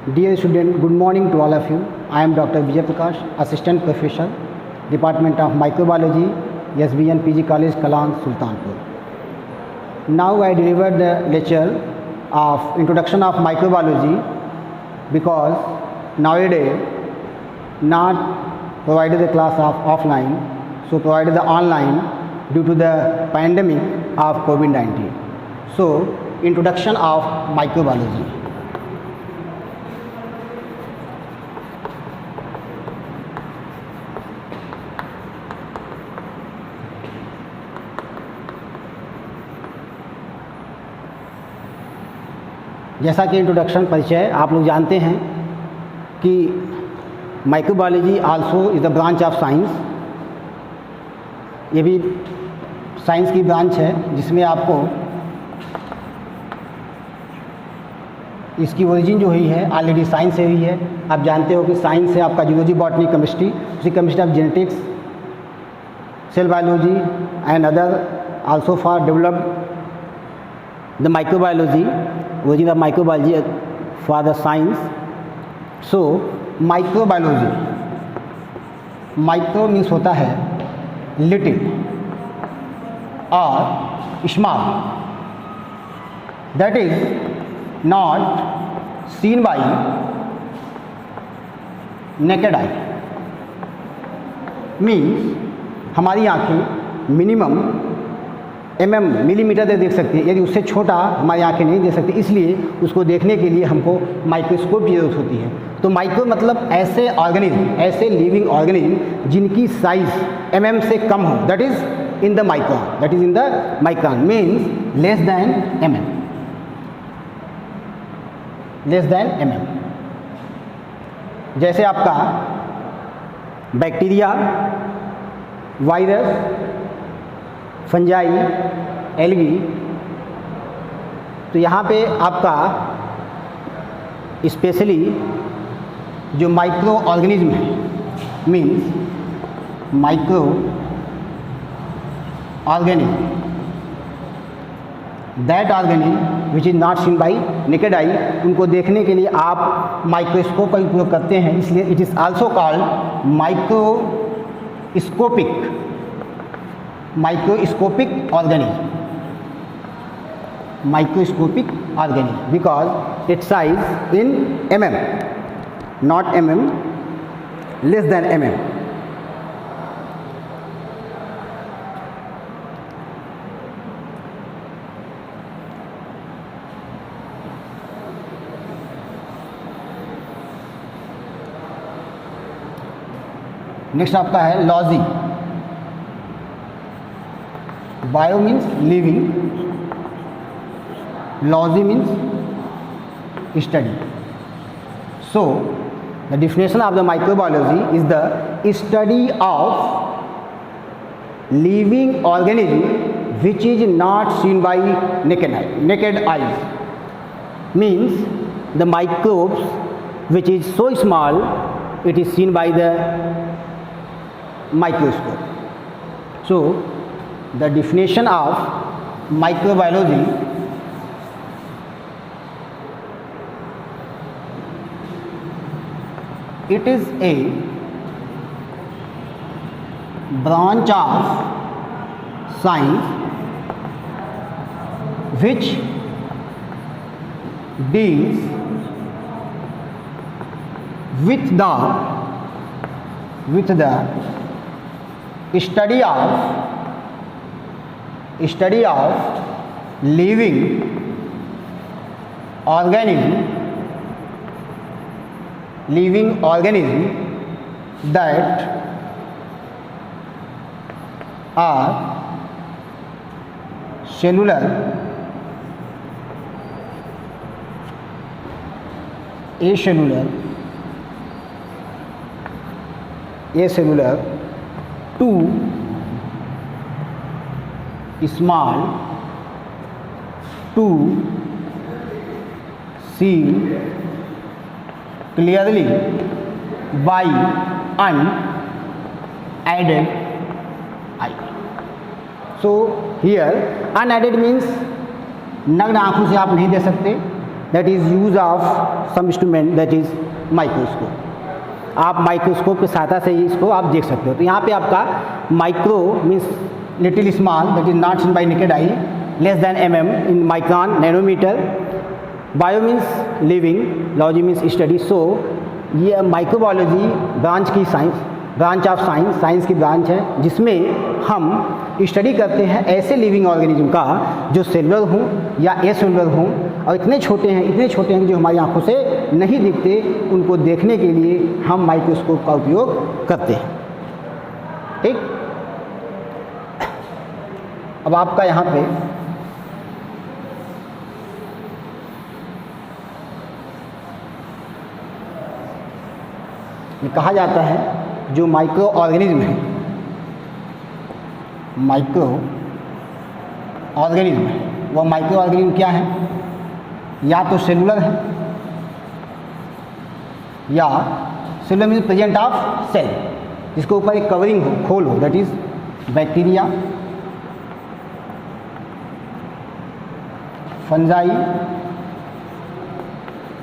Dear student, good morning to all of you. I am Dr. Vijay Prakash, Assistant Professor, Department of Microbiology, SBN PG College, Kalang, Sultanpur. Now I delivered the lecture of Introduction of Microbiology because nowadays not provided the class of offline, so provided the online due to the pandemic of COVID-19. So Introduction of Microbiology. जैसा कि introduction परिचय आप लोग जानते हैं कि microbiology also is the branch of science. ये भी साइंस की ब्रांच है जिसमें आपको इसकी ओरिजिन जो हुई है ऑलरेडी साइंस से हुई है। आप जानते हो कि साइंस से आपका जूलॉजी, बॉटनी, केमिस्ट्री, उसी chemistry of genetics, cell biology and other also for developed the microbiology, origin of microbiology for the science. So microbiology, micro means होता है little or small, that is not seen by naked eye, means हमारी आँखें minimum millimetre तक देख सकती है, यदि उससे छोटा हमारी आंखें नहीं देख सकती, इसलिए उसको देखने के लिए हमको माइक्रोस्कोप की जरूरत होती है। तो माइक्रो मतलब ऐसे ऑर्गेनिज्म, ऐसे लिविंग ऑर्गेनिज्म जिनकी साइज से कम हो, that is in the micron, that is in the micron means less than less than जैसे आपका बैक्टीरिया, वायरस, फंजाई, एल्गी। तो यहाँ पे आपका स्पेशली जो माइक्रो ऑर्गेनिज्म है means micro organism, that organism which is not seen by naked eye, उनको देखने के लिए आप माइक्रोस्कोप का उपयोग करते हैं, इसलिए it is also called microscopic organism because its size in not less than next आपका है logy. Bio means living, logy means study. So the definition of the microbiology is the study of living organism which is not scene by naked eyes, means the microbes which is so small it is seen by the microscope. So the definition of microbiology it is a branch of science which deals with the study of living organism that are cellular, acellular, too small to see clearly by unaided eye. So here unaided means नग्न आँखों से आप नहीं देख सकते, that is use of some instrument that is microscope. आप microscope की सहायता से इसको आप देख सकते हो। तो यहाँ पे आपका micro means little small, that is not seen by naked eye, less than in micron, nanometer. Bio means living, logy means study. So ये माइक्रोबायोलॉजी ब्रांच की science, branch of science, science की ब्रांच है जिसमें हम study करते हैं ऐसे living organism का जो सेलुलर हों या एसेलुलर हों और इतने छोटे हैं कि जो हमारी आंखों से नहीं दिखते, उनको देखने के लिए हम माइक्रोस्कोप का उपयोग करते हैं। ठीक, अब आपका यहाँ पे ये कहा जाता है जो माइक्रो ऑर्गेनिज्म है, माइक्रो ऑर्गेनिज्म है, वह माइक्रो ऑर्गेनिज्म क्या है? या तो सेलुलर है या cellular means present of cell, जिसके ऊपर एक कवरिंग हो, खोल हो, that is bacteria, fungi,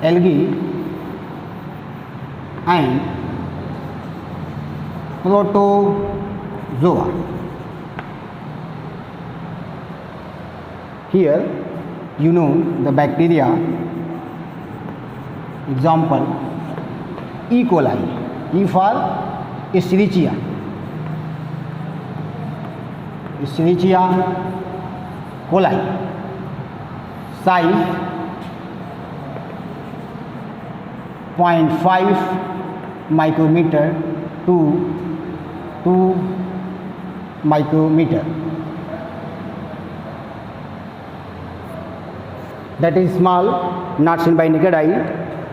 algae and protozoa. Here you know the bacteria, example E. coli, E for Escherichia, Escherichia coli, size 0.5 micrometer to 2 micrometer. That is small, not seen by naked eye,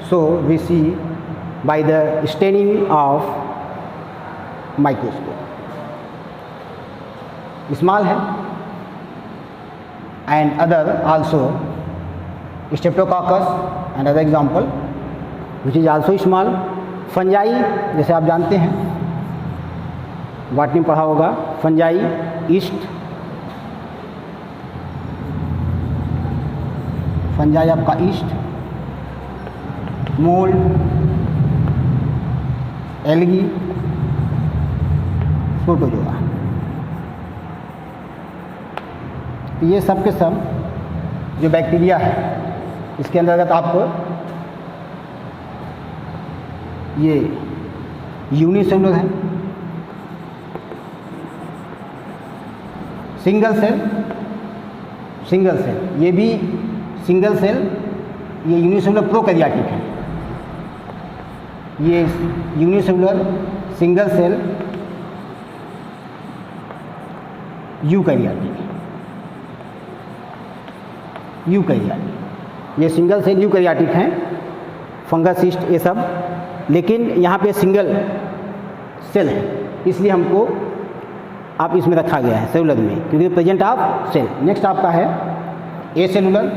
so we see by the staining of microscope. Small है, and other also Streptococcus, another example, which is also small. Fungi, जैसे आप जानते हैं, botany पढ़ा होगा, fungi, east, fungi आपका east, mould, algae, protozoa. ये सब के सब जो बैक्टीरिया है, इसके अंतर्गत आपको ये यूनिसेलुलर है, सिंगल सेल, ये भी सिंगल सेल, ये यूनिसेलुलर प्रोकैरियोटिक है, ये यूनिसेलुलर सिंगल सेल यूकैरियोटिक, ये सिंगल सेल यूकैरियोटिक हैं, फंगस, यीस्ट, ये सब। लेकिन यहाँ पे सिंगल सेल है, इसलिए हमको आप इसमें रखा गया है सेलुलर में, क्योंकि प्रेजेंट ऑफ सेल। नेक्स्ट आपका है acellular,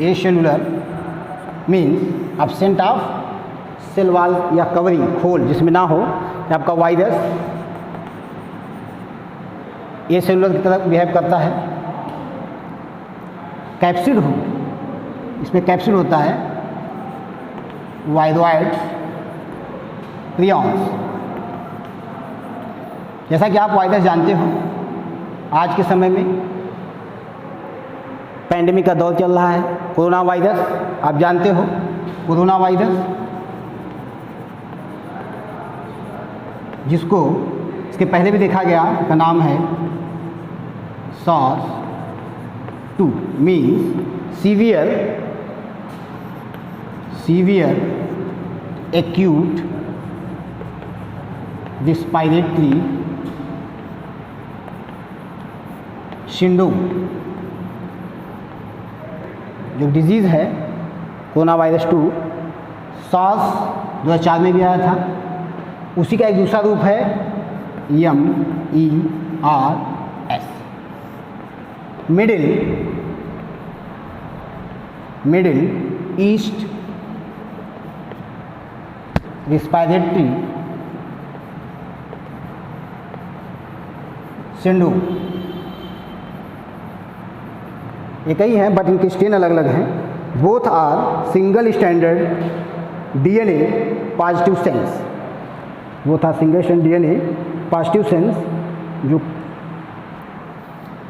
acellular means absent of cell wall या कवरिंग, खोल जिसमें ना हो। आपका वायरस ए सेलुलर की तरह बिहेव करता है, कैप्सिड हो, इसमें कैप्सिड होता है, वायरोइड्स, प्रियॉन्स। जैसा कि आप वायरस जानते हो, आज के समय में पैंडेमिक का दौर चल रहा है, कोरोना वायरस, आप जानते हो कोरोना वायरस, जिसको इसके पहले भी देखा गया, का नाम है SARS-2, means severe acute respiratory syndrome. जो डिजीज़ है कोरोना वायरस 2, SARS 2004 में भी आया था, उसी का एक दूसरा रूप है MERS, Middle East respiratory syndrome, एक ही हैं बट इनके स्ट्रेन अलग अलग हैं। Both are single standard DNA positive sense, both are single standard DNA positive sense. जो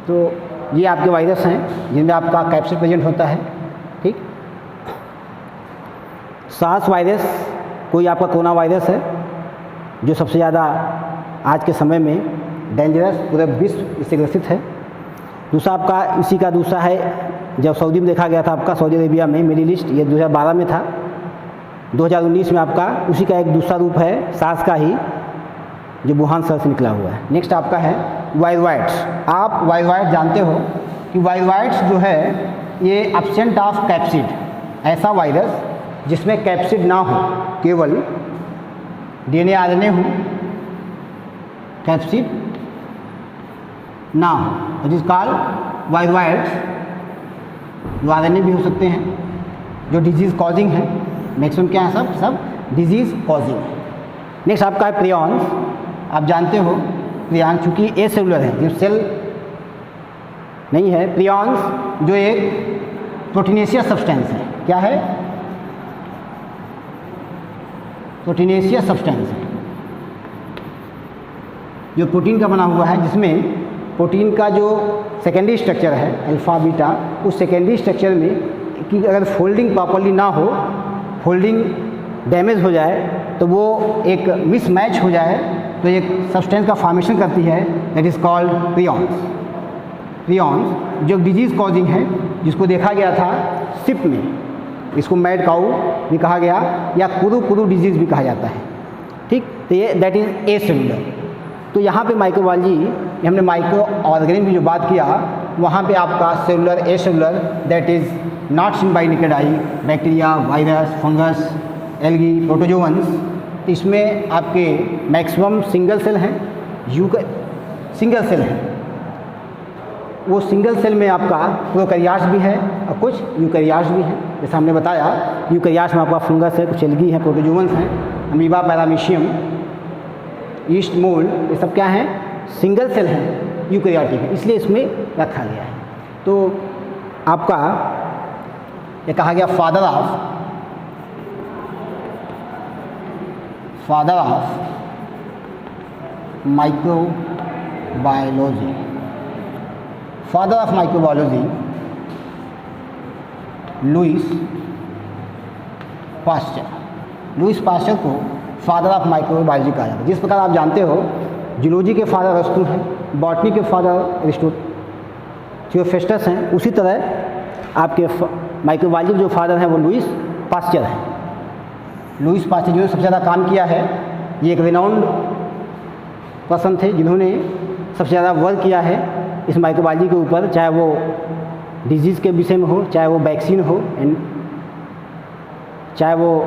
तो ये आपके वायरस हैं जिनमें आपका कैप्सिड प्रेजेंट होता है, ठीक। सार्स वायरस कोई आपका कोरोना वायरस है जो सबसे ज़्यादा आज के समय में डेंजरस, पूरे विश्व इससे ग्रसित है। दूसरा आपका इसी का दूसरा है, जब सऊदी में देखा गया था आपका, सऊदी अरेबिया में मिडिल ईस्ट, ये 2012 में था। 2019 में आपका उसी का एक दूसरा रूप है सार्स का ही, जो वुहान शहर से निकला हुआ है। नेक्स्ट आपका है वायरवाइट्स। आप वायरवाइट्स जानते हो कि वायरवाइट्स जो है ये एब्सेंट ऑफ कैप्सिड, ऐसा वायरस जिसमें कैप्सिड ना हो, केवल डीएनए आरएनए हो, कैप्सिड ना हो, इट इज कॉल्ड वायरवाइट्स। जो आरएनए भी हो सकते हैं, जो डिजीज़ कॉजिंग है, मैक्सिमम क्या है, सब डिजीज़ कॉजिंग है। नेक्स्ट आपका है प्रियॉन्स। आप जानते हो प्रियॉन चूँकि ए सेलुलर है, जो सेल नहीं है। प्रियॉन्स जो एक प्रोटीनेशियस सब्सटेंस है, क्या है, प्रोटीनेशियस सब्सटेंस है, जो प्रोटीन का बना हुआ है, जिसमें प्रोटीन का जो सेकेंडरी स्ट्रक्चर है अल्फा बीटा, उस सेकेंडरी स्ट्रक्चर में कि अगर फोल्डिंग प्रॉपर्ली ना हो, फोल्डिंग डैमेज हो जाए, तो वो एक मिसमैच हो जाए, तो एक सब्सटेंस का फॉर्मेशन करती है, that is called prions. Prions जो डिजीज़ कॉजिंग है, जिसको देखा गया था सिप में, इसको मैड काऊ भी कहा गया या कुरु डिजीज़ भी कहा जाता है, ठीक। तो ये दैट इज़ ए सेलुलर। तो यहाँ पे माइक्रोबायोलॉजी, हमने माइक्रो ऑर्गेनिज्म की जो बात किया, वहाँ पे आपका cellular, A cellular, that is not seen by naked I, bacteria, virus, fungus, algae, protozoans, इसमें आपके मैक्सिमम सिंगल सेल हैं, सिंगल सेल हैं। वो सिंगल सेल में आपका प्रोकैरियोट्स भी है और कुछ यूकैरियोट्स भी हैं। जैसे हमने बताया, यूकैरियोट्स में आपका फंगस है, कुछ एल्गी है, प्रोटोजोअन्स हैं, अमीबा, पैरामीशियम, ईस्ट मोल्ड, ये सब क्या हैं, सिंगल सेल हैं, यूकैरियोटिक है, इसलिए इसमें रखा गया है। तो आपका ये कहा गया father of microbiology, father of microbiology Lewis pasture. Lewis pasture को फादर ऑफ माइक्रोबायोलॉजी कहा जाता है। जिस प्रकार आप जानते हो जूलॉजी के फादर अरस्तू हैं, बॉटनी के फादर थियोफेस्टस हैं, उसी तरह आपके माइक्रोबायोलॉजी जो फादर हैं वो लुईस पास्चर हैं। लुईस पास्चर जिन्होंने सबसे ज़्यादा काम किया है, ये एक रिनाउंड पर्सन थे जिन्होंने सबसे ज़्यादा वर्क किया है इस माइक्रोबायोलॉजी के ऊपर, चाहे वो डिजीज़ के विषय में हो, चाहे वो वैक्सीन हो, एंड चाहे वो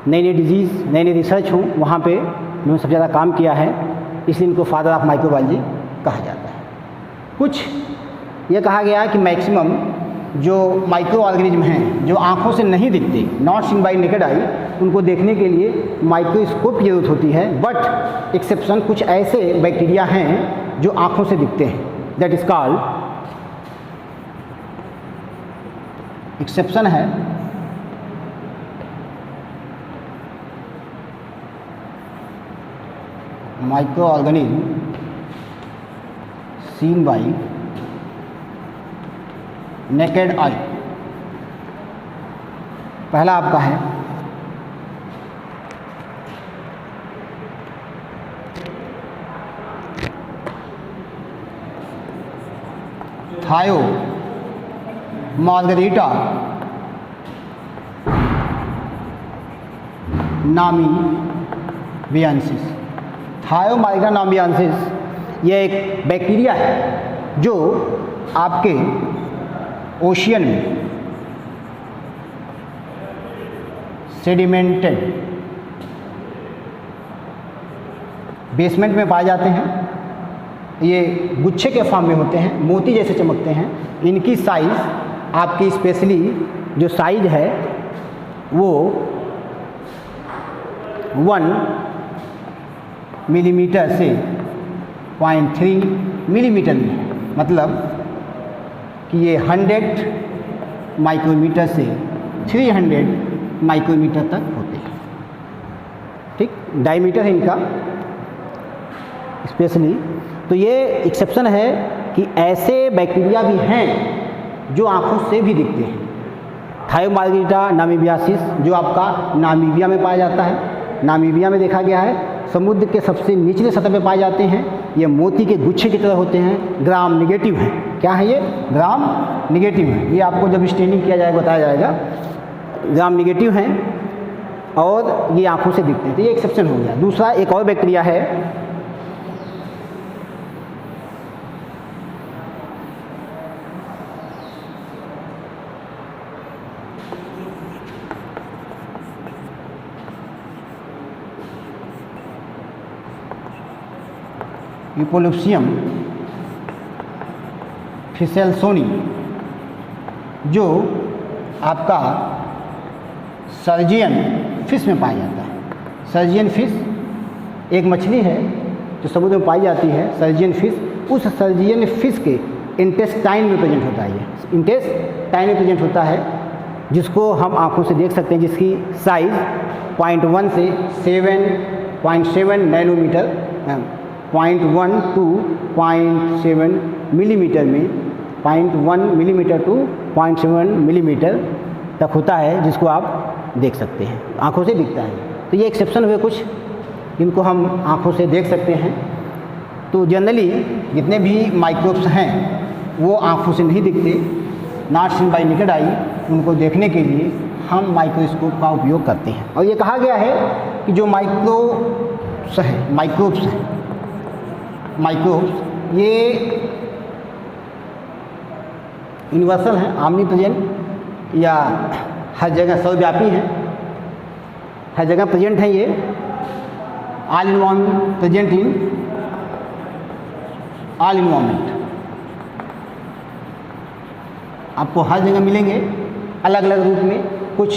नई नई डिजीज़, नई नई रिसर्च हो, वहाँ पे उन्होंने सबसे ज़्यादा काम किया है, इसलिए इनको फादर ऑफ माइक्रोबायोलॉजी कहा जाता है। कुछ ये कहा गया है कि मैक्सिमम जो माइक्रो ऑर्गेनिज्म हैं जो आँखों से नहीं दिखते, नॉट सीन बाय नेकेड आई, उनको देखने के लिए माइक्रोस्कोप की ज़रूरत होती है। बट एक्सेप्शन, कुछ ऐसे बैक्टीरिया हैं जो आँखों से दिखते हैं, दैट इज़ कॉल्ड, एक्सेप्शन है micro organism seen by naked eye. पहला आपका है थायो मार्गरीटा नामीबियंसिस। थायो मार्गरीटा नामीबियंसिस ये एक बैक्टीरिया है जो आपके ओशियन में सेडिमेंटेड बेसमेंट में पाए जाते हैं। ये गुच्छे के फॉर्म में होते हैं, मोती जैसे चमकते हैं। इनकी साइज़ आपकी स्पेशली जो साइज है वो 1 मिलीमीटर से 0.3 मिलीमीटर में, मतलब कि ये 100 माइक्रोमीटर से 300 माइक्रोमीटर तक होते हैं। ठीक, डायमीटर है इनका स्पेशली। तो ये एक्सेप्शन है कि ऐसे बैक्टीरिया भी हैं जो आँखों से भी दिखते हैं। थायोमार्गरिटा नामीबियासिस जो आपका नामीबिया में पाया जाता है, नामीबिया में देखा गया है, समुद्र के सबसे निचले सतह पे पाए जाते हैं। ये मोती के गुच्छे की तरह होते हैं, ग्राम निगेटिव हैं। क्या है ये? ग्राम निगेटिव है। ये आपको जब स्टेनिंग किया जाएगा बताया जाएगा। ग्राम निगेटिव हैं और ये आँखों से दिखते हैं। तो ये एक्सेप्शन हो गया। दूसरा एक और बैक्टीरिया है, यूपोलिप्सियम फिसेलसोनी, जो आपका सर्जियन फिश में पाया जाता है। सर्जियन फिश एक मछली है जो समुद्र में पाई जाती है, सर्जियन फिश। उस सर्जियन फिश के इंटेस्टाइन में प्रेजेंट होता है। ये इंटेस्टाइन में प्रेजेंट होता है, जिसको हम आँखों से देख सकते हैं, जिसकी साइज़ 0.1 से 7.7 नैनोमीटर 0.1 to 0.7 मिलीमीटर में 0.1 मिलीमीटर टू 0.7 मिलीमीटर तक होता है, जिसको आप देख सकते हैं, आँखों से दिखता है। तो ये एक्सेप्शन हुए कुछ, इनको हम आँखों से देख सकते हैं। तो जनरली जितने भी माइक्रोब्स हैं वो आँखों से नहीं दिखते, नॉट सीन बाय नेकेड आई। उनको देखने के लिए हम माइक्रोस्कोप का उपयोग करते हैं। और ये कहा गया है कि जो माइक्रोब्स हैं ये यूनिवर्सल हैं, ऑमनीप्रेजेंट या हर जगह सर्वव्यापी हैं, हर जगह प्रेजेंट हैं। ये all environment, present in all environment, आपको हर जगह मिलेंगे अलग अलग रूप में। कुछ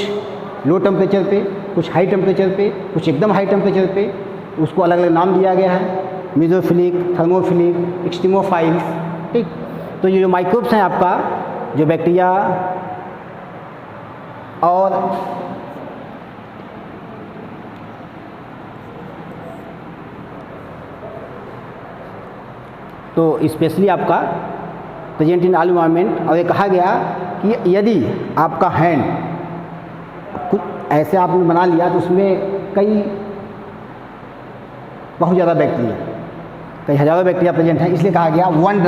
लो टेम्परेचर पे, कुछ हाई टेम्परेचर पे, कुछ एकदम हाई टेम्परेचर पे। उसको अलग अलग नाम दिया गया है, मेसोफिलिक, थर्मोफिलिक, एक्सट्रीमोफाइल्स। ठीक, तो ये जो माइक्रोब्स हैं आपका, जो बैक्टीरिया और तो स्पेशली आपका प्रेजेंट इन ऑल इन्वायरमेंट। और ये कहा गया कि यदि आपका हैंड कुछ ऐसे आपने बना लिया तो उसमें बहुत ज़्यादा बैक्टीरिया, कई हज़ारों बैक्टीरिया प्रेजेंट हैं, इसलिए कहा गया 1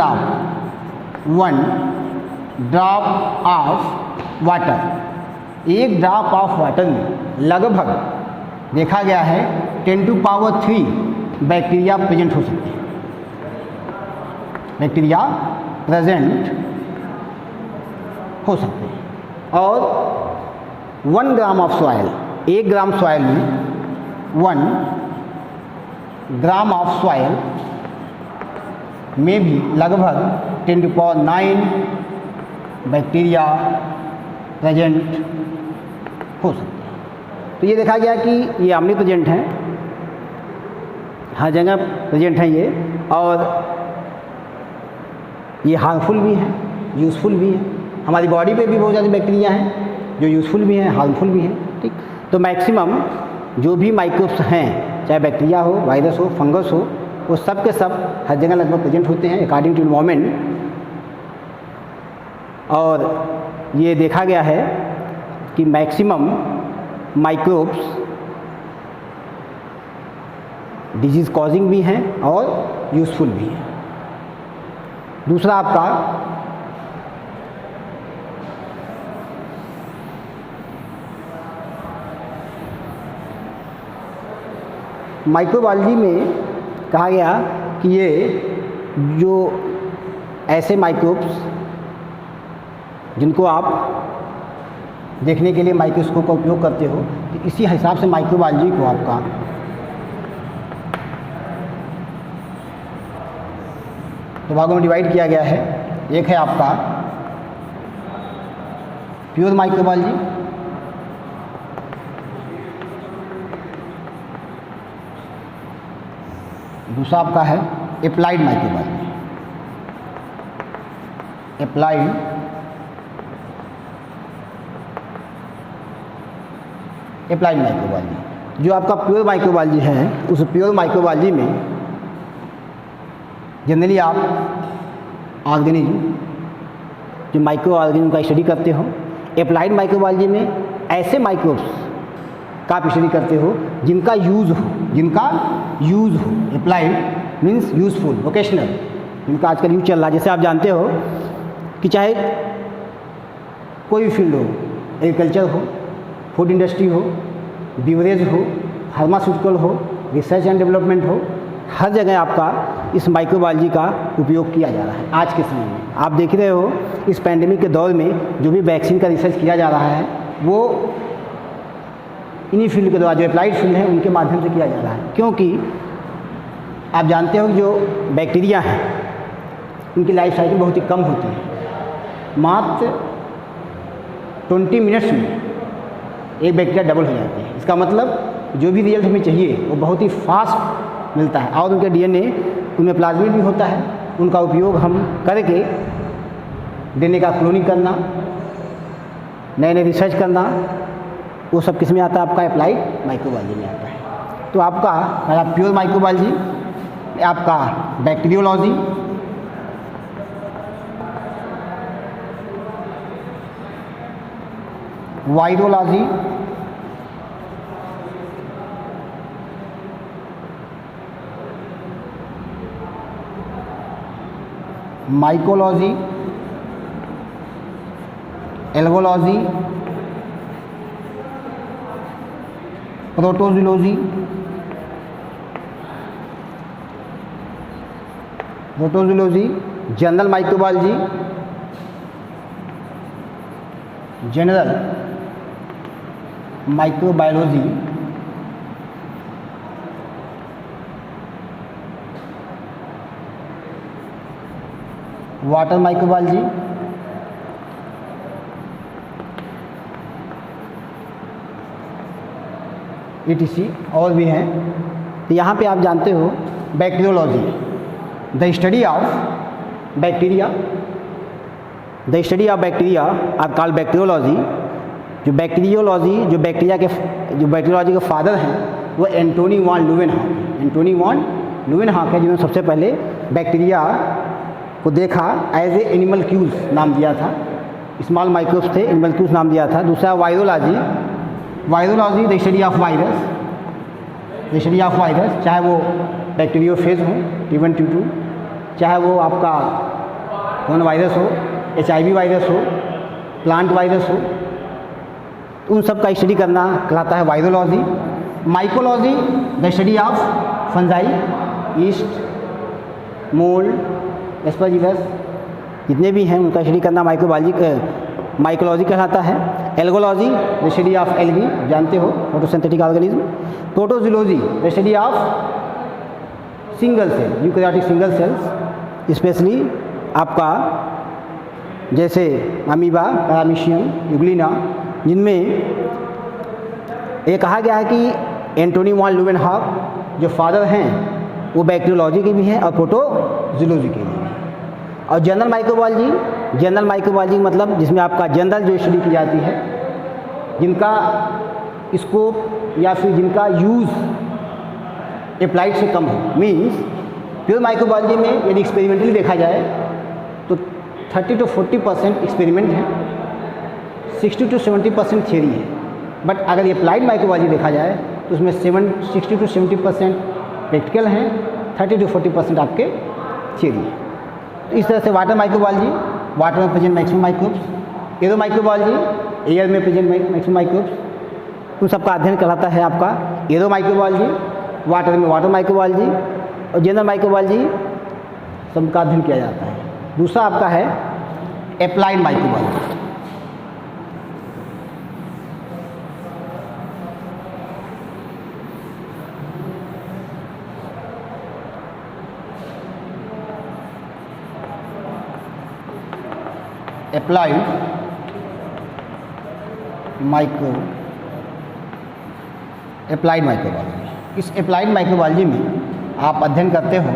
drop of water, 1 drop of water में लगभग देखा गया है 10 टू पावर 3 बैक्टीरिया प्रेजेंट हो सकते हैं। बैक्टीरिया प्रेजेंट हो सकते हैं। और 1 gram of soil, 1 gram soil में 1 ग्राम ऑफ सॉइल में भी लगभग 10 टू पावर 9 बैक्टीरिया प्रेजेंट हो सकते हैं। तो ये देखा गया कि ये ऑमनी प्रेजेंट हैं, हर जगह प्रेजेंट हैं ये, और ये हार्मफुल भी हैं, यूज़फुल भी हैं। हमारी बॉडी पे भी बहुत ज़्यादा बैक्टीरिया हैं जो यूज़फुल भी हैं, हार्मफुल भी हैं। ठीक, तो मैक्सिमम जो भी माइक्रोब्स हैं, चाहे बैक्टीरिया हो, वायरस हो, फंगस हो, वो सब के सब हर जगह लगभग प्रेजेंट होते हैं अकॉर्डिंग टू एनवायरनमेंट। और ये देखा गया है कि मैक्सिमम माइक्रोब्स डिजीज़ कॉजिंग भी हैं और यूज़फुल भी हैं। दूसरा आपका माइक्रोबायोलॉजी में कहा गया कि ये जो ऐसे माइक्रोब्स जिनको आप देखने के लिए माइक्रोस्कोप का उपयोग करते हो, तो इसी हिसाब से माइक्रोबायोलॉजी को आपका दो भागों में डिवाइड किया गया है। एक है आपका प्योर माइक्रोबायोलॉजी, दूसरा आपका है एप्लाइड माइक्रोबायोलॉजी। एप्लाइड माइक्रोबायोलॉजी जो आपका प्योर माइक्रोबायोलॉजी है, उस प्योर माइक्रोबायोलॉजी में जनरली आप ऑर्गेनिज्म, जो माइक्रो ऑर्गेनिज्म का स्टडी करते हो। एप्लाइड माइक्रोबायोलॉजी में ऐसे माइक्रोब्स का आप स्टडी करते हो जिनका यूज़ हो। एप्लाइड मीन्स यूज़फुल, वोकेशनल, जिनका आजकल यूज चल रहा है। जैसे आप जानते हो कि चाहे कोई भी फील्ड हो, एग्रीकल्चर हो, फूड इंडस्ट्री हो, बिवरेज हो, फार्मास्यूटिकल हो, रिसर्च एंड डेवलपमेंट हो, हर जगह आपका इस माइक्रोबायोलॉजी का उपयोग किया जा रहा है। आज के समय में आप देख रहे हो इस पैंडेमिक के दौर में जो भी वैक्सीन का रिसर्च किया जा रहा है वो इन्हीं फील्ड के द्वारा, जो अप्लाइड फील्ड है उनके माध्यम से किया जा रहा है। क्योंकि आप जानते हो जो बैक्टीरिया हैं उनकी लाइफ साइकिल बहुत ही कम होती है। मात्र 20 मिनट्स में एक बैक्टीरिया डबल हो जाती है। इसका मतलब जो भी रिजल्ट हमें चाहिए वो बहुत ही फास्ट मिलता है। और उनके डीएनए उनमें प्लाज्मिड भी होता है, उनका उपयोग हम करके डीएनए का क्लोनिंग करना, नए नए रिसर्च करना, वो सब किस में आता है? आपका अप्लाइड माइक्रोबायोलॉजी में आता है। तो आपका प्योर माइक्रोबायोलॉजी, आपका bacteriology, virology, mycology, algology, protozoology, general microbiology, water microbiology, etc. और भी हैं। तो यहाँ पे आप जानते हो bacteriology, the study of bacteria are called bacteriology. जो बैक्टीरियोलॉजी के फादर हैं वो एंटोनी वॉन लुवेनहॉक है, जिन्होंने सबसे पहले बैक्टीरिया को देखा एज ए एनिमल क्यूज नाम दिया था। स्मॉल माइक्रोब्स थे, एनिमल क्यूज नाम दिया था। दूसरा virology, the study of virus, चाहे वो बैक्टीरियोफेज हो, T1 T2, चाहे वो आपका कौन वायरस हो, HIV वायरस हो, प्लांट वायरस हो, उन सब का स्टडी करना कहलाता है virology. Mycology, the study of fungi, yeast, mould, aspergillus, जितने भी हैं उनका स्टडी करना माइकोलॉजी कहलाता है। Algology, the study of algae, जानते हो photosynthetic organism. Protozoology, the study of single cell, eukaryotic single cells, specially आपका जैसे अमीबा, पैरामीशियम, यूग्लिना, जिनमें ये कहा गया है कि एंटोनी वॉन लुवेनहॉक जो फादर हैं वो बैक्टीरियोलॉजी के भी हैं और प्रोटोजोलॉजी के भी हैं। और जनरल माइक्रोबायोलॉजी मतलब जिसमें आपका जनरल जो स्टडी की जाती है, जिनका स्कोप या फिर जिनका यूज़ अप्लाइड से कम हो। मीन्स प्योर माइक्रोबायोलॉजी में यदि एक्सपेरिमेंटली देखा जाए तो 30 to 40% एक्सपेरिमेंट है, 60 to 70% थियरी है। बट अगर ये अप्लाइड माइक्रोबायोलॉजी देखा जाए तो उसमें 60 to 70% प्रैक्टिकल हैं, 30 to 40% आपके थियरी है। तो इस तरह से वाटर में present maximum microbes, arrow microbiology, air में प्रेजेंट मैक्सिमम माइक्रोब्स, उन सबका अध्ययन कहलाता है आपका एरो माइक्रोबायोलॉजी। वाटर में वाटर माइक्रोबायोलॉजी और जनरल माइक्रोबायोलॉजी सबका अध्ययन किया जाता है। दूसरा आपका है एप्लाइड माइक्रोबायोलॉजी। Applied microbiology. इस अप्लाइड माइक्रोबायोलॉजी में आप अध्ययन करते हो,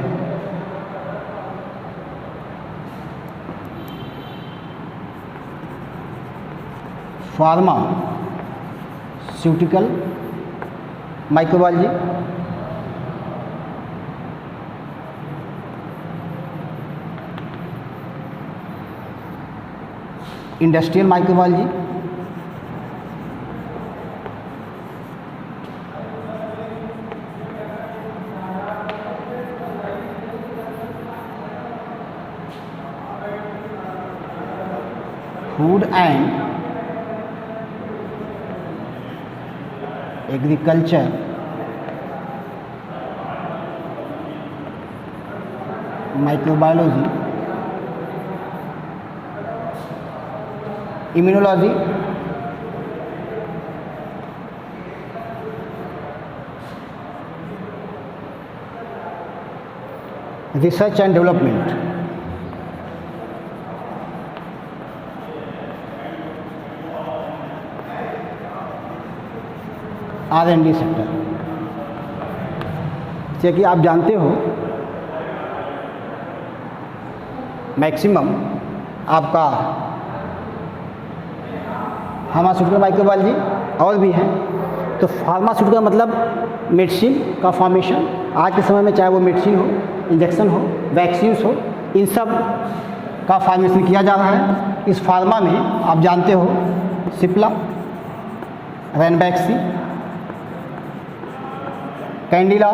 pharmaceutical microbiology, industrial microbiology, food and agriculture microbiology, immunology, research and development, R&D sector. जैसे कि आप जानते हो मैक्सिमम आपका फार्मास्यूटिकल माइक्रोबायोलॉजी और भी हैं। तो फार्मास्यूटिकल मतलब मेडिसिन का फॉर्मेशन। आज के समय में चाहे वो मेडिसिन हो, इंजेक्शन हो, वैक्सीन्स हो, इन सब का फॉर्मेशन किया जा रहा है। इस फार्मा में आप जानते हो सिप्ला, रैनबैक्सी, कैंडिला,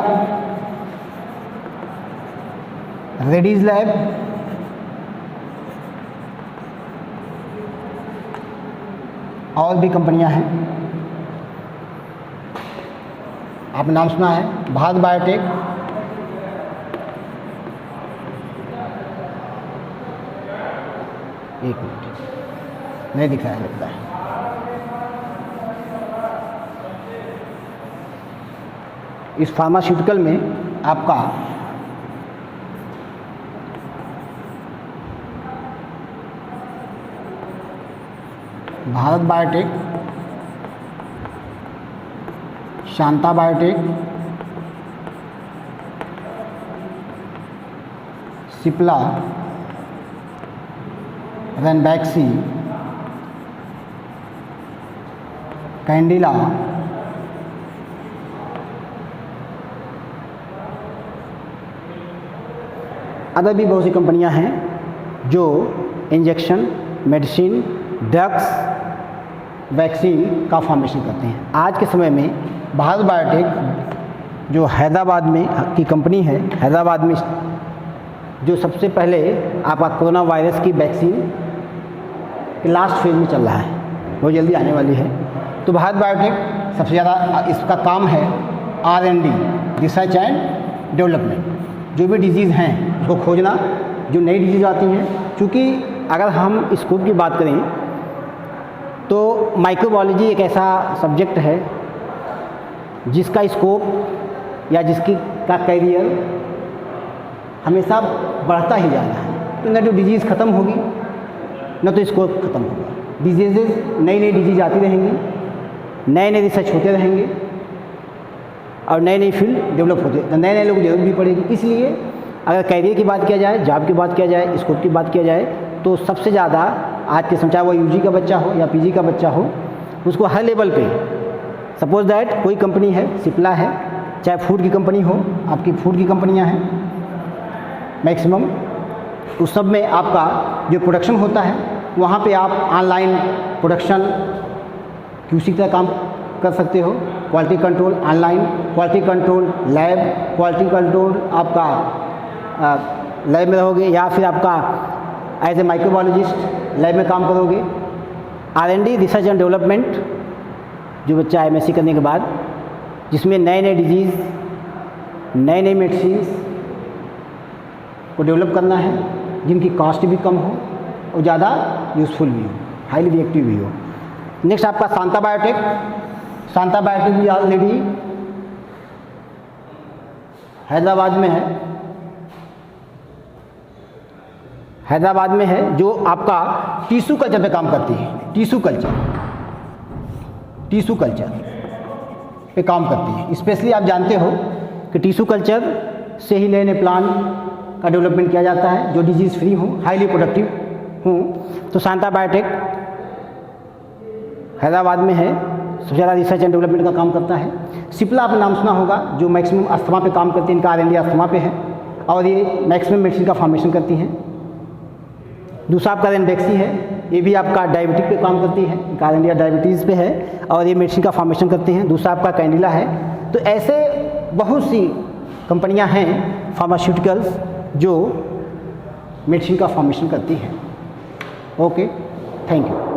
रेडीज लैब, और भी कंपनियां हैं। आपने नाम सुना है भारत बायोटेक, एक मिनट नहीं दिख रहा है लगता है। इस फार्मास्यूटिकल में आपका Bharat Biotech, Shantha Biotech, Cipla, Ranbaxy, Cadila, other भी बहुत सी कंपनियां हैं जो इंजेक्शन, मेडिसिन, ड्रग्स, वैक्सीन का फॉर्मेशन करते हैं। आज के समय में भारत बायोटेक जो हैदराबाद में की कंपनी है, हैदराबाद में जो सबसे पहले आपका कोरोना वायरस की वैक्सीन के लास्ट फेज में चल रहा है, वो जल्दी आने वाली है। तो भारत बायोटेक सबसे ज़्यादा इसका काम है R&D, रिसर्च एंड डेवलपमेंट। जो भी डिजीज़ हैं उसको खोजना, जो नई डिजीज़ आती हैं। क्योंकि अगर हम स्कोप की बात करें तो माइक्रोबायोलॉजी एक ऐसा सब्जेक्ट है जिसका स्कोप या जिसकी का कैरियर हमेशा बढ़ता ही जा रहा है। तो न तो डिजीज़ ख़त्म होगी, न तो स्कोप ख़त्म होगा। डिजीज़, नई नई डिजीज़ आती रहेंगी, नए नए रिसर्च होते रहेंगे और नए नई फील्ड डेवलप होते, तो नए नए लोग जरूरत भी पड़ेगी। इसलिए अगर कैरियर की बात किया जाए, जॉब की बात किया जाए, स्कोप की बात किया जाए, तो सबसे ज़्यादा आज के समय, चाहे वो UG का बच्चा हो या PG का बच्चा हो, उसको हर लेवल पे, सपोज दैट कोई कंपनी है, सिप्ला है, चाहे फूड की कंपनी हो, आपकी फूड की कंपनियां हैं मैक्सिमम, उस सब में आपका जो प्रोडक्शन होता है वहाँ पे आप ऑनलाइन प्रोडक्शन QC का काम कर सकते हो। Quality control online, quality control lab, quality control आपका लैब में रहोगे, या फिर आपका एज ए माइक्रोबायोलॉजिस्ट लैब में काम करोगे। R&D, रिसर्च एंड डेवलपमेंट, जो बच्चा MSc करने के बाद, जिसमें नए नए डिजीज़, नए नए मेडिसिन को डेवलप करना है, जिनकी कॉस्ट भी कम हो और ज़्यादा यूज़फुल भी हो, हाईली रिएक्टिव भी हो। नेक्स्ट आपका शांता बायोटेक। शांता बायोटेक भी ऑलरेडी हैदराबाद में है, हैदराबाद में है, जो आपका टिश्यू कल्चर पे काम करती है। टिश्यू कल्चर पे काम करती है। स्पेशली आप जानते हो कि टिश्यू कल्चर से ही नए नए प्लान का डेवलपमेंट किया जाता है जो डिजीज़ फ्री हों, हाईली प्रोडक्टिव हों। तो शांता बायोटेक हैदराबाद में है, सबसे ज़्यादा रिसर्च एंड डेवलपमेंट का काम करता है। सिप्ला आपने नाम सुना होगा, जो मैक्सिमम अस्थमा पे काम करती है, इनका R&D अस्थमा पे है और ये मैक्सिमम मेडिसिन का फॉर्मेशन करती हैं। दूसरा आपका रेनबेक्सी है, ये भी आपका डायबिटिक पे काम करती है, इनका R&D डायबिटीज़ पे है और ये मेडिसिन का फॉर्मेशन करते हैं। दूसरा आपका कैंडिला है। तो ऐसे बहुत सी कंपनियां हैं फार्मास्यूटिकल्स जो मेडिसिन का फॉर्मेशन करती हैं। Okay, thank you.